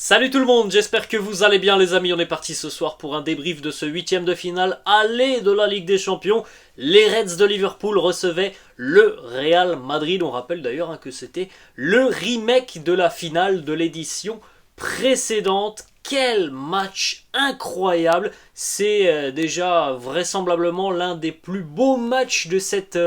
Salut tout le monde, j'espère que vous allez bien les amis. On est parti ce soir pour un débrief de ce huitième de finale aller de la Ligue des Champions. Les Reds de Liverpool recevaient le Real Madrid. On rappelle d'ailleurs que c'était le remake de la finale de l'édition précédente. Quel match incroyable! C'est déjà vraisemblablement l'un des plus beaux matchs de cette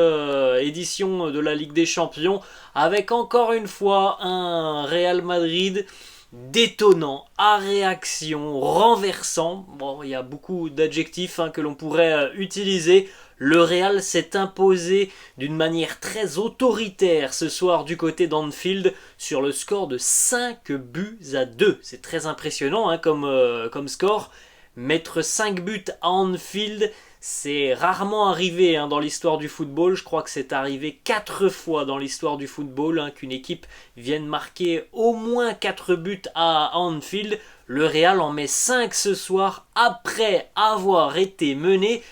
édition de la Ligue des Champions, avec encore une fois un Real Madrid détonnant, à réaction, renversant. Bon, il y a beaucoup d'adjectifs que l'on pourrait utiliser. Le Real s'est imposé d'une manière très autoritaire ce soir du côté d'Anfield sur le score de 5 buts à 2. C'est très impressionnant comme score. Mettre 5 buts à Anfield, c'est rarement arrivé dans l'histoire du football. Je crois que c'est arrivé 4 fois dans l'histoire du football qu'une équipe vienne marquer au moins 4 buts à Anfield. Le Real en met 5 ce soir après avoir été mené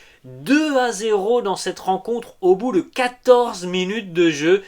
2-0 dans cette rencontre au bout de 14 minutes de jeu.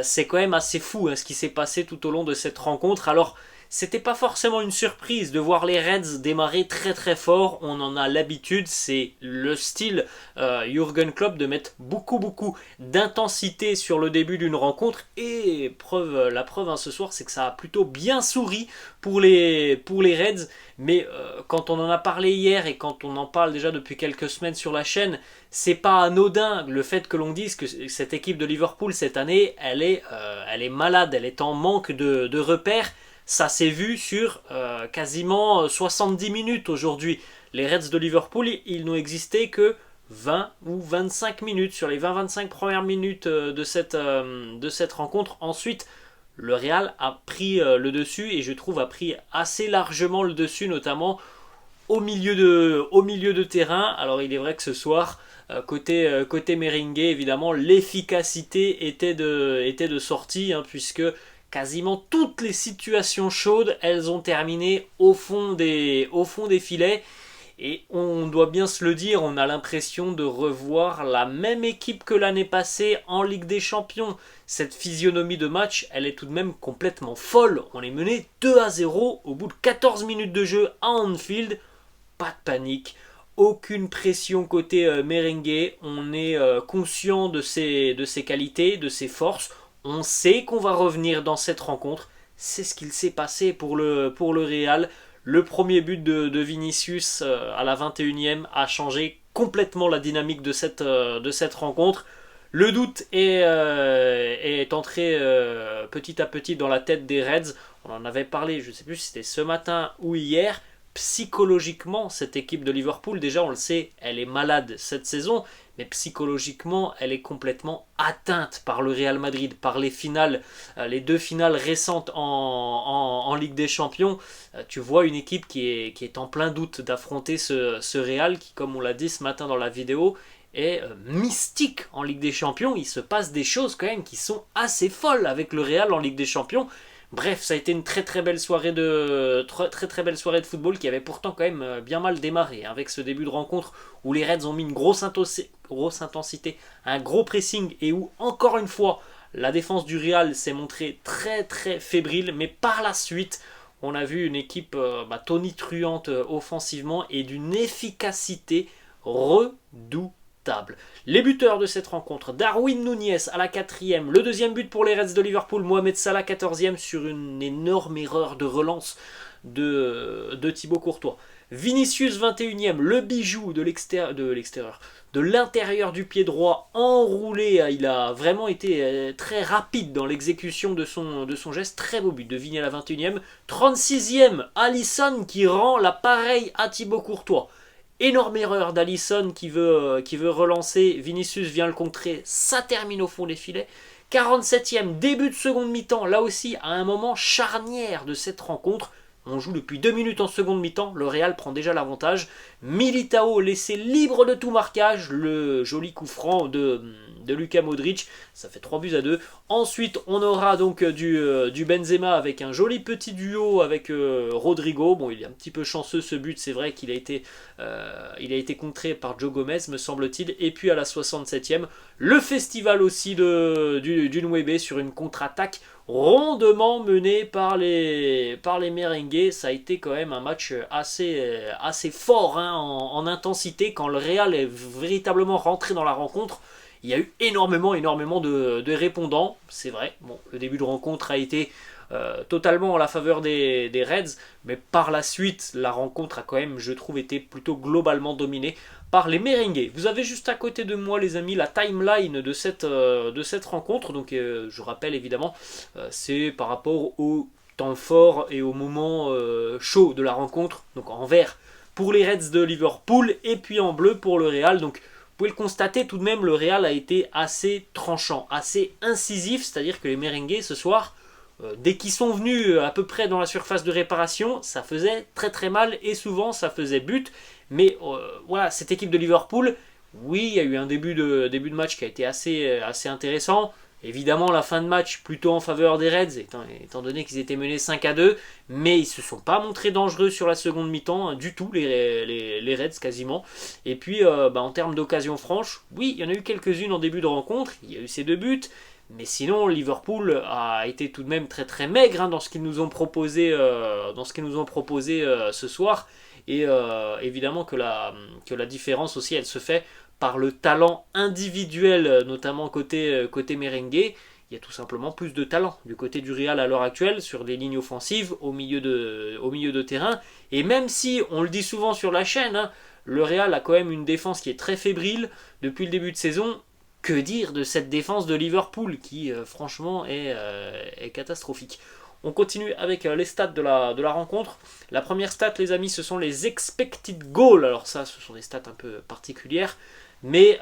C'est quand même assez fou ce qui s'est passé tout au long de cette rencontre. Alors, c'était pas forcément une surprise de voir les Reds démarrer très très fort. On en a l'habitude, c'est le style Jürgen Klopp de mettre beaucoup d'intensité sur le début d'une rencontre. Et la preuve ce soir, c'est que ça a plutôt bien souri pour les Reds. Mais quand on en a parlé hier et quand on en parle déjà depuis quelques semaines sur la chaîne, c'est pas anodin le fait que l'on dise que cette équipe de Liverpool cette année, elle est malade, elle est en manque de repères. Ça s'est vu sur quasiment 70 minutes aujourd'hui. Les Reds de Liverpool, ils n'ont existé que 20 ou 25 minutes sur les 20-25 premières minutes de cette rencontre. Ensuite, le Real a pris le dessus et je trouve a pris assez largement le dessus, notamment au milieu de terrain. Alors il est vrai que ce soir, côté merengue, évidemment, l'efficacité était de sortie, puisque quasiment toutes les situations chaudes, elles ont terminé au fond des filets. Et on doit bien se le dire, on a l'impression de revoir la même équipe que l'année passée en Ligue des Champions. Cette physionomie de match, elle est tout de même complètement folle. On est mené 2-0 au bout de 14 minutes de jeu à Anfield. Pas de panique, aucune pression côté merengue. On est conscient de ses qualités, de ses forces. On sait qu'on va revenir dans cette rencontre. C'est ce qu'il s'est passé pour le Real. Le premier but de Vinicius à la 21e a changé complètement la dynamique de cette rencontre. Le doute est entré petit à petit dans la tête des Reds. On en avait parlé, je ne sais plus si c'était ce matin ou hier. Psychologiquement, cette équipe de Liverpool, déjà on le sait, elle est malade cette saison, mais psychologiquement, elle est complètement atteinte par le Real Madrid, par les finales, les deux finales récentes en Ligue des Champions. Tu vois une équipe qui est en plein doute d'affronter ce Real qui, comme on l'a dit ce matin dans la vidéo, est mystique en Ligue des Champions. Il se passe des choses quand même qui sont assez folles avec le Real en Ligue des Champions. Bref, ça a été une très belle soirée de football qui avait pourtant quand même bien mal démarré avec ce début de rencontre où les Reds ont mis une grosse intensité, un gros pressing et où encore une fois la défense du Real s'est montrée très fébrile, mais par la suite on a vu une équipe tonitruante offensivement et d'une efficacité redoutable. Les buteurs de cette rencontre: Darwin Núñez à la 4e, le deuxième but pour les Reds de Liverpool, Mohamed Salah 14e sur une énorme erreur de relance de Thibaut Courtois. Vinicius 21e, le bijou de l'extérieur, de l'intérieur du pied droit enroulé. Il a vraiment été très rapide dans l'exécution de son geste. Très beau but de Vini à la 21e. 36e, Alisson qui rend la pareille à Thibaut Courtois. Énorme erreur d'Alisson qui veut relancer. Vinicius vient le contrer. Ça termine au fond des filets. 47e, début de seconde mi-temps. Là aussi, à un moment charnière de cette rencontre. On joue depuis 2 minutes en seconde mi-temps. Le Real prend déjà l'avantage. Militao laissé libre de tout marquage. Le joli coup franc de Luka Modric. Ça fait 3 buts à 2. Ensuite, on aura donc du Benzema avec un joli petit duo avec Rodrigo. Bon, il est un petit peu chanceux ce but. C'est vrai qu'il a été contré par Joe Gomez, me semble-t-il. Et puis à la 67e, le festival aussi du Nwebe sur une contre-attaque rondement mené par les merengues. Ça a été quand même un match assez fort hein, en intensité. Quand le Real est véritablement rentré dans la rencontre, il y a eu énormément de répondants, c'est vrai. Bon, le début de rencontre a été totalement en la faveur des Reds, mais par la suite, la rencontre a quand même, je trouve, été plutôt globalement dominée par les merengues. Vous avez juste à côté de moi, les amis, la timeline de cette rencontre. Donc, je rappelle évidemment, c'est par rapport au temps fort et au moment chaud de la rencontre. Donc en vert pour les Reds de Liverpool et puis en bleu pour le Real. Donc vous pouvez le constater tout de même, le Real a été assez tranchant, assez incisif, c'est-à-dire que les merengues ce soir, dès qu'ils sont venus à peu près dans la surface de réparation, ça faisait très mal et souvent ça faisait but. Mais voilà, cette équipe de Liverpool, oui, il y a eu un début de match qui a été assez intéressant. Évidemment, la fin de match plutôt en faveur des Reds, étant donné qu'ils étaient menés 5-2, mais ils ne se sont pas montrés dangereux sur la seconde mi-temps, hein, du tout, les Reds quasiment. Et puis, en termes d'occasions franches, oui, il y en a eu quelques-unes en début de rencontre, il y a eu ces 2 buts, mais sinon, Liverpool a été tout de même très maigre hein, dans ce qu'ils nous ont proposé, ce soir. Et évidemment que la différence aussi, elle se fait par le talent individuel, notamment côté merengue. Il y a tout simplement plus de talent du côté du Real à l'heure actuelle, sur des lignes offensives, au milieu de terrain. Et même si, on le dit souvent sur la chaîne, hein, le Real a quand même une défense qui est très fébrile depuis le début de saison. Que dire de cette défense de Liverpool qui, franchement, est catastrophique. On continue avec les stats de la rencontre. La première stat, les amis, ce sont les expected goals. Alors ça, ce sont des stats un peu particulières. Mais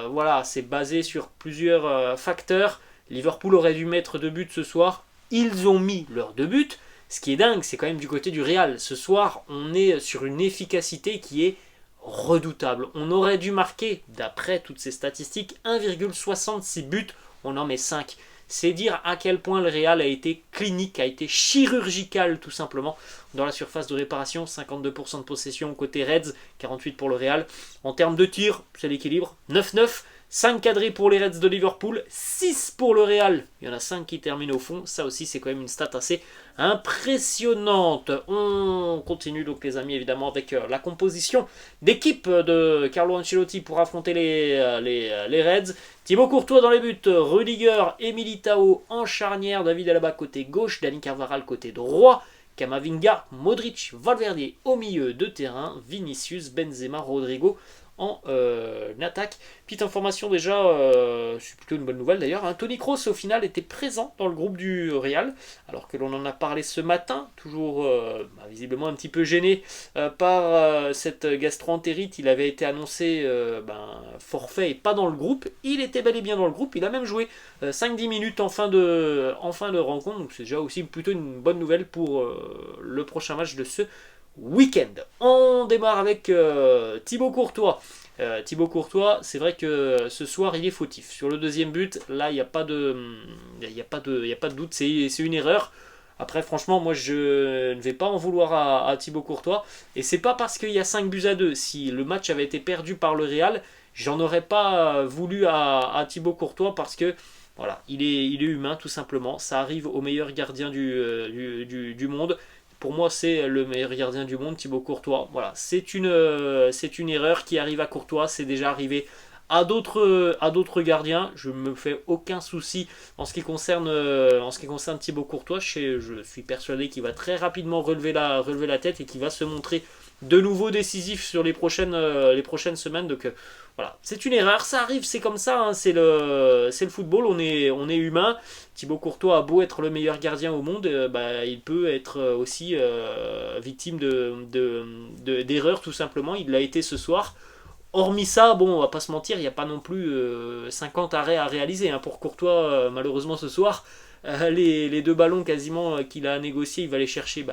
voilà, c'est basé sur plusieurs facteurs. Liverpool aurait dû mettre 2 buts ce soir. Ils ont mis leurs 2 buts. Ce qui est dingue, c'est quand même du côté du Real. Ce soir, on est sur une efficacité qui est redoutable. On aurait dû marquer, d'après toutes ces statistiques, 1,66 buts. On en met 5. C'est dire à quel point le Real a été clinique, a été chirurgical tout simplement dans la surface de réparation. 52% de possession côté Reds, 48% pour le Real. En termes de tir, c'est l'équilibre. 9-9, 5 cadrés pour les Reds de Liverpool, 6 pour le Real. Il y en a 5 qui terminent au fond. Ça aussi, c'est quand même une stat assez impressionnante. On continue donc les amis évidemment avec la composition d'équipe de Carlo Ancelotti pour affronter les Reds. Thibaut Courtois dans les buts, Rudiger et Militao en charnière, David Alaba côté gauche, Dani Carvajal côté droit, Camavinga, Modric, Valverde au milieu de terrain, Vinicius, Benzema, Rodrigo en attaque. Petite information déjà, c'est plutôt une bonne nouvelle d'ailleurs, hein. Toni Kroos au final était présent dans le groupe du Real, alors que l'on en a parlé ce matin, toujours visiblement un petit peu gêné par cette gastro-entérite. Il avait été annoncé forfait et pas dans le groupe. Il était bel et bien dans le groupe, il a même joué 5-10 minutes en fin de rencontre, donc c'est déjà aussi plutôt une bonne nouvelle pour le prochain match de ce week-end. On démarre avec Thibaut Courtois. Thibaut Courtois, c'est vrai que ce soir il est fautif. Sur le deuxième but, là il n'y a pas de doute, c'est une erreur. Après franchement, moi je ne vais pas en vouloir à Thibaut Courtois. Et c'est pas parce qu'il y a 5-2. Si le match avait été perdu par le Real, j'en aurais pas voulu à Thibaut Courtois parce que voilà, il est humain tout simplement. Ça arrive au meilleur gardien du monde. Pour moi, c'est le meilleur gardien du monde, Thibaut Courtois. Voilà, c'est une erreur qui arrive à Courtois. C'est déjà arrivé à d'autres gardiens. Je ne me fais aucun souci en ce qui concerne Thibaut Courtois. Je suis persuadé qu'il va très rapidement relever la tête et qu'il va se montrer de nouveau décisif sur les prochaines semaines. Donc voilà, c'est une erreur, ça arrive, c'est comme ça, hein, c'est le football, on est humain. Thibaut Courtois a beau être le meilleur gardien au monde, il peut être aussi victime d'erreurs tout simplement. Il l'a été ce soir. Hormis ça, bon, on va pas se mentir, il n'y a pas non plus 50 arrêts à réaliser hein, pour Courtois, malheureusement ce soir. Les 2 ballons quasiment qu'il a négocié, il va les chercher,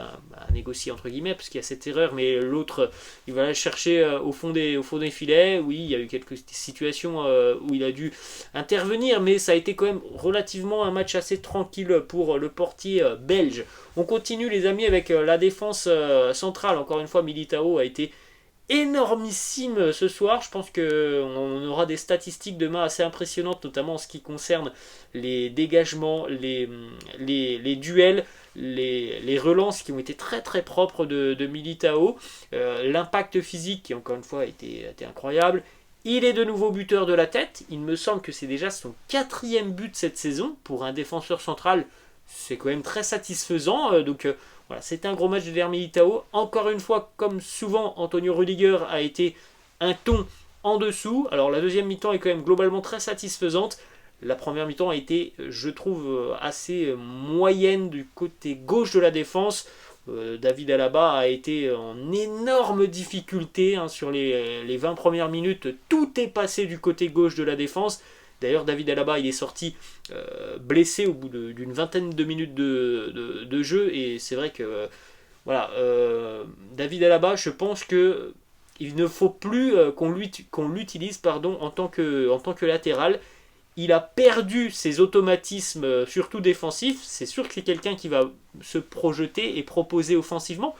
négocier entre guillemets, parce qu'il y a cette erreur, mais l'autre, il va les chercher au fond des filets. Oui, il y a eu quelques situations où il a dû intervenir, mais ça a été quand même relativement un match assez tranquille pour le portier belge. On continue les amis avec la défense centrale. Encore une fois, Militao a été énormissime ce soir. Je pense qu'on aura des statistiques demain assez impressionnantes, notamment en ce qui concerne les dégagements, les duels, les relances qui ont été très très propres de Militao, l'impact physique qui encore une fois a été incroyable. Il est de nouveau buteur de la tête. Il me semble que c'est déjà son 4e but cette saison. Pour un défenseur central, c'est quand même très satisfaisant. Voilà, c'était un gros match de Eder Militao. Encore une fois, comme souvent, Antonio Rudiger a été un ton en dessous. Alors la deuxième mi-temps est quand même globalement très satisfaisante. La première mi-temps a été, je trouve, assez moyenne du côté gauche de la défense. David Alaba a été en énorme difficulté sur les 20 premières minutes. Tout est passé du côté gauche de la défense. D'ailleurs, David Alaba il est sorti blessé au bout d'une vingtaine de minutes de jeu. Et c'est vrai que voilà, David Alaba, je pense que il ne faut plus qu'on l'utilise en tant que latéral. Il a perdu ses automatismes, surtout défensifs. C'est sûr que c'est quelqu'un qui va se projeter et proposer offensivement.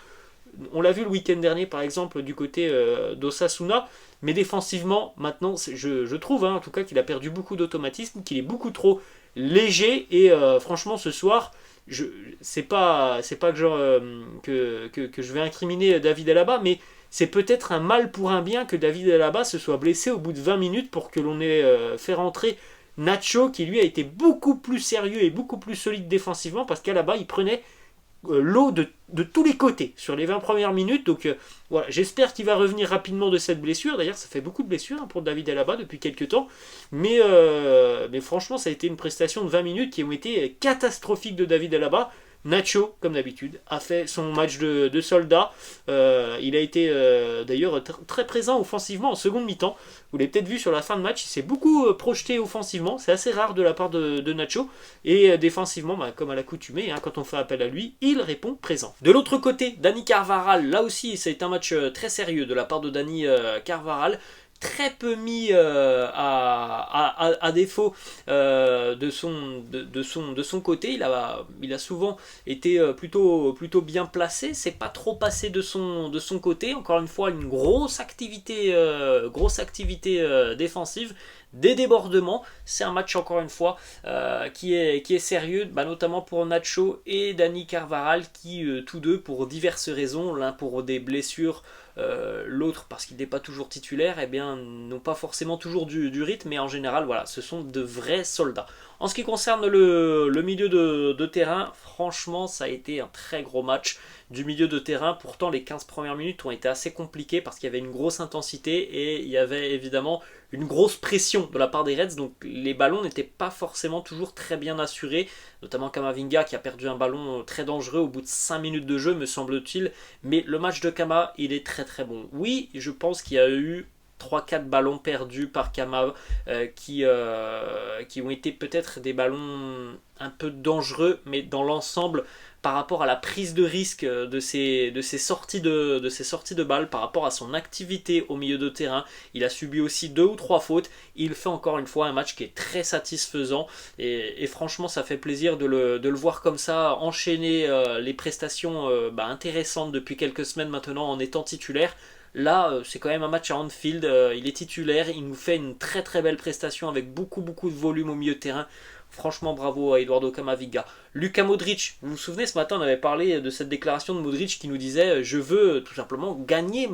On l'a vu le week-end dernier, par exemple, du côté d'Osasuna. Mais défensivement, maintenant, je trouve en tout cas qu'il a perdu beaucoup d'automatisme, qu'il est beaucoup trop léger. Et franchement, ce soir, c'est pas que je vais incriminer David Alaba, mais c'est peut-être un mal pour un bien que David Alaba se soit blessé au bout de 20 minutes pour que l'on ait fait rentrer Nacho, qui lui a été beaucoup plus sérieux et beaucoup plus solide défensivement, parce qu'Alaba il prenait l'eau de tous les côtés sur les 20 premières minutes. Donc voilà, j'espère qu'il va revenir rapidement de cette blessure. D'ailleurs, ça fait beaucoup de blessures pour David Alaba depuis quelques temps. Mais franchement, ça a été une prestation de 20 minutes qui ont été catastrophiques de David Alaba. Nacho, comme d'habitude, a fait son match de soldat. Il a été d'ailleurs très présent offensivement en seconde mi-temps. Vous l'avez peut-être vu sur la fin de match, il s'est beaucoup projeté offensivement. C'est assez rare de la part de Nacho. Et défensivement, comme à l'accoutumée, quand on fait appel à lui, il répond présent. De l'autre côté, Dani Carvajal, là aussi, ça a été un match très sérieux de la part de Dani Carvajal. Très peu mis à défaut de son côté. Il a souvent été plutôt bien placé. C'est pas trop passé de son côté. Encore une fois, une grosse activité défensive. Des débordements, c'est un match encore une fois qui est sérieux, notamment pour Nacho et Dani Carvajal qui tous deux pour diverses raisons, l'un pour des blessures, l'autre parce qu'il n'est pas toujours titulaire, n'ont pas forcément toujours du rythme, mais en général voilà, ce sont de vrais soldats. En ce qui concerne le milieu de terrain, franchement ça a été un très gros match du milieu de terrain. Pourtant les 15 premières minutes ont été assez compliquées parce qu'il y avait une grosse intensité et il y avait évidemment une grosse pression de la part des Reds, donc les ballons n'étaient pas forcément toujours très bien assurés, notamment Camavinga qui a perdu un ballon très dangereux au bout de 5 minutes de jeu me semble-t-il, mais le match de Kama il est très très bon. Oui, je pense qu'il y a eu 3-4 ballons perdus par Kama qui ont été peut-être des ballons un peu dangereux, mais dans l'ensemble par rapport à la prise de risque de ses sorties de balles, par rapport à son activité au milieu de terrain, il a subi aussi 2 ou 3 fautes. Il fait encore une fois un match qui est très satisfaisant et franchement ça fait plaisir de le voir comme ça enchaîner les prestations intéressantes depuis quelques semaines maintenant en étant titulaire. Là, c'est quand même un match à Anfield, il est titulaire, il nous fait une très très belle prestation avec beaucoup de volume au milieu de terrain. Franchement, bravo à Eduardo Camavinga. Luka Modric, vous vous souvenez, ce matin on avait parlé de cette déclaration de Modric qui nous disait « Je veux tout simplement gagner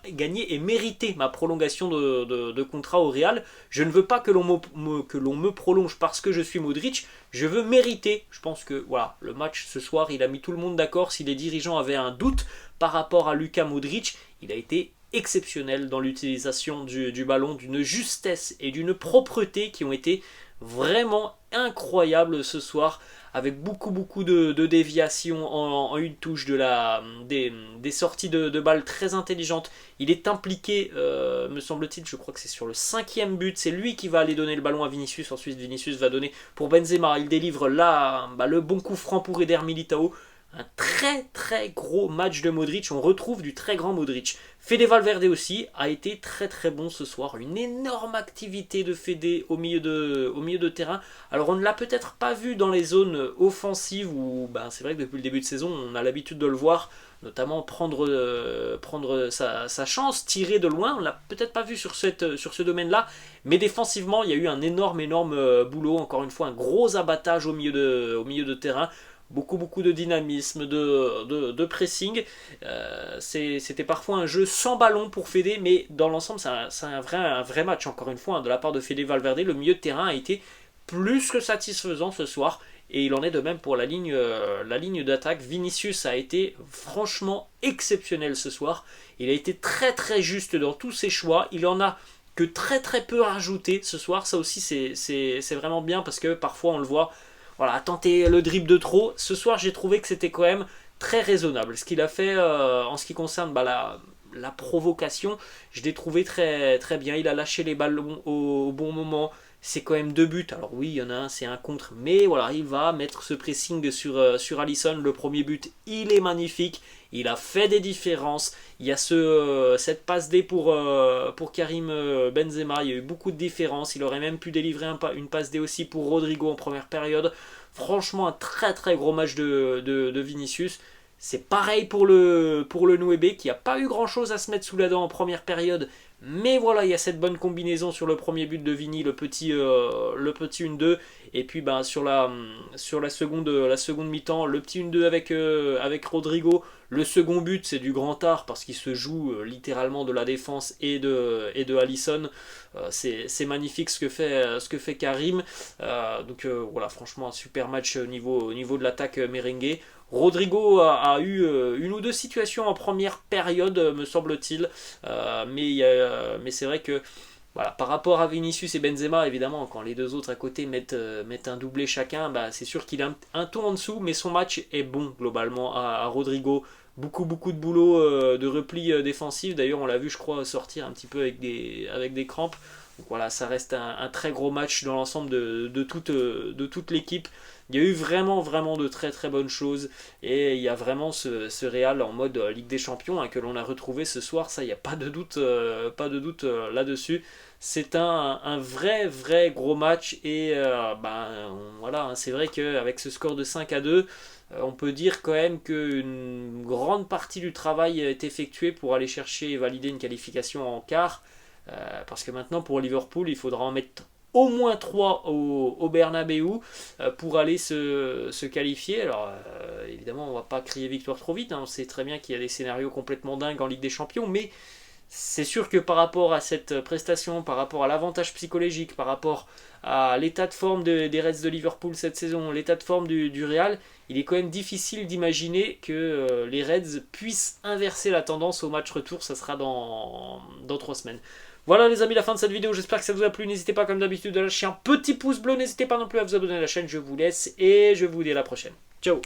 et mériter ma prolongation de contrat au Real. Je ne veux pas que l'on me prolonge parce que je suis Modric, je veux mériter. » Je pense que voilà, le match ce soir, il a mis tout le monde d'accord. Si les dirigeants avaient un doute par rapport à Luka Modric, il a été exceptionnel dans l'utilisation du ballon, d'une justesse et d'une propreté qui ont été vraiment incroyables ce soir, avec beaucoup de déviations en une touche, des sorties de balles très intelligentes. Il est impliqué, me semble-t-il, je crois que c'est sur le 5e but, c'est lui qui va aller donner le ballon à Vinicius, ensuite Vinicius va donner pour Benzema, il délivre là le bon coup franc pour Eder Militao. Un très très gros match de Modric, on retrouve du très grand Modric. Fede Valverde aussi a été très très bon ce soir, une énorme activité de Fede au milieu de terrain. Alors on ne l'a peut-être pas vu dans les zones offensives où c'est vrai que depuis le début de saison on a l'habitude de le voir notamment prendre sa chance, tirer de loin. On l'a peut-être pas vu sur ce domaine-là, mais défensivement, il y a eu un énorme boulot. Encore une fois, un gros abattage au milieu de terrain. Beaucoup de dynamisme, de pressing. C'était parfois un jeu sans ballon pour Fede, mais dans l'ensemble, c'est un vrai match, encore une fois, hein, de la part de Fede Valverde. Le milieu de terrain a été plus que satisfaisant ce soir, et il en est de même pour la ligne d'attaque. Vinicius a été franchement exceptionnel ce soir. Il a été très juste dans tous ses choix. Il en a que très peu rajouté ce soir. Ça aussi, c'est vraiment bien, parce que parfois on le voit, voilà, tenter le dribble de trop. Ce soir, j'ai trouvé que c'était quand même très raisonnable. Ce qu'il a fait en ce qui concerne la provocation, je l'ai trouvé très bien. Il a lâché les ballons au bon moment. C'est quand même 2 buts. Alors oui, il y en a un, c'est un contre. Mais voilà, il va mettre ce pressing sur Alisson. Le premier but, il est magnifique. Il a fait des différences. Il y a cette passe D pour Karim Benzema. Il y a eu beaucoup de différences. Il aurait même pu délivrer une passe D aussi pour Rodrigo en première période. Franchement, un très gros match de Vinicius. C'est pareil pour le Nouébé, qui n'a pas eu grand chose à se mettre sous la dent en première période. Mais voilà, il y a cette bonne combinaison sur le premier but de Vini, le petit 1-2. Et puis sur la seconde mi-temps, le petit 1-2 avec Rodrigo. Le second but, c'est du grand art, parce qu'il se joue littéralement de la défense et de Alisson. C'est magnifique ce que fait Karim. Donc voilà, franchement un super match au niveau de l'attaque merengue. Rodrigo a eu une ou deux situations en première période, me semble-t-il. Mais c'est vrai que voilà, par rapport à Vinicius et Benzema, évidemment, quand les deux autres à côté mettent un doublé chacun, c'est sûr qu'il est un ton en dessous, mais son match est bon globalement à Rodrigo. Beaucoup de boulot de repli défensif. D'ailleurs, on l'a vu, je crois, sortir un petit peu avec des crampes. Donc voilà, ça reste un très gros match dans l'ensemble de toute l'équipe. Il y a eu vraiment de très bonnes choses, et il y a vraiment ce Real en mode Ligue des Champions, hein, que l'on a retrouvé ce soir. Ça, il n'y a pas de doute là-dessus. C'est un vrai gros match, et voilà, hein, c'est vrai qu'avec ce score de 5-2, on peut dire quand même qu'une grande partie du travail est effectuée pour aller chercher et valider une qualification en quart. Parce que maintenant, pour Liverpool, il faudra en mettre au moins 3 au Bernabeu pour aller se qualifier. Alors évidemment, on ne va pas crier victoire trop vite, hein. On sait très bien qu'il y a des scénarios complètement dingues en Ligue des Champions, mais c'est sûr que par rapport à cette prestation, par rapport à l'avantage psychologique, par rapport à l'état de forme des Reds de Liverpool cette saison, l'état de forme du Real, il est quand même difficile d'imaginer que les Reds puissent inverser la tendance au match retour. Ça sera dans 3 semaines. Voilà les amis, la fin de cette vidéo, j'espère que ça vous a plu. N'hésitez pas comme d'habitude à lâcher un petit pouce bleu, n'hésitez pas non plus à vous abonner à la chaîne. Je vous laisse et je vous dis à la prochaine. Ciao.